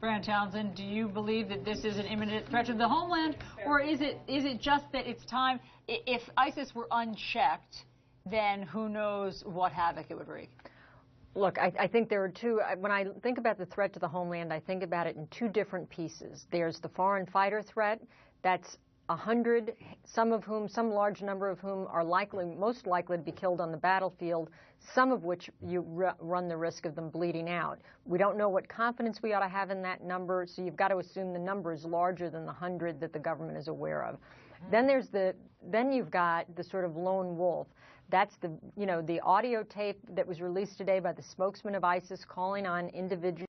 Fran Townsend, do you believe that this is an imminent threat to the homeland, or is it just that it's time, if ISIS were unchecked, then who knows what havoc it would wreak? Look, I think there are two. When I think about the threat to the homeland, I think about it in two different pieces. There's the foreign fighter threat. That's 100, some large number of whom are most likely to be killed on the battlefield, some of which you run the risk of them bleeding out. We don't know what confidence we ought to have in that number, so you've got to assume the number is larger than the 100 that the government is aware of. Then you've got the sort of lone wolf. That's the audio tape that was released today by the spokesman of ISIS calling on individual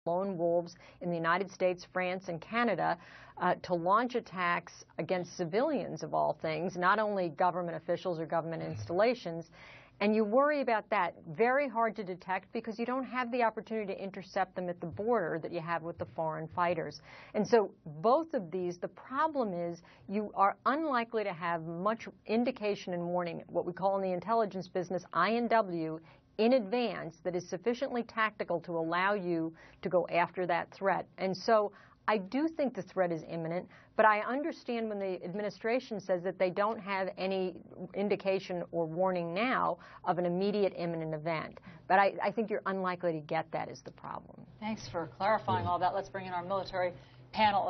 lone wolves in the United States, France, and Canada to launch attacks against civilians, of all things, not only government officials or government installations. And you worry about that. Very hard to detect because you don't have the opportunity to intercept them at the border that you have with the foreign fighters. And so both of these, the problem is you are unlikely to have much indication and warning, what we call in the intelligence business, INW, in advance that is sufficiently tactical to allow you to go after that threat. And so I do think the threat is imminent, but I understand when the administration says that they don't have any indication or warning now of an immediate imminent event. But I think you're unlikely to get that is the problem. Thanks for clarifying all that. Let's bring in our military panel.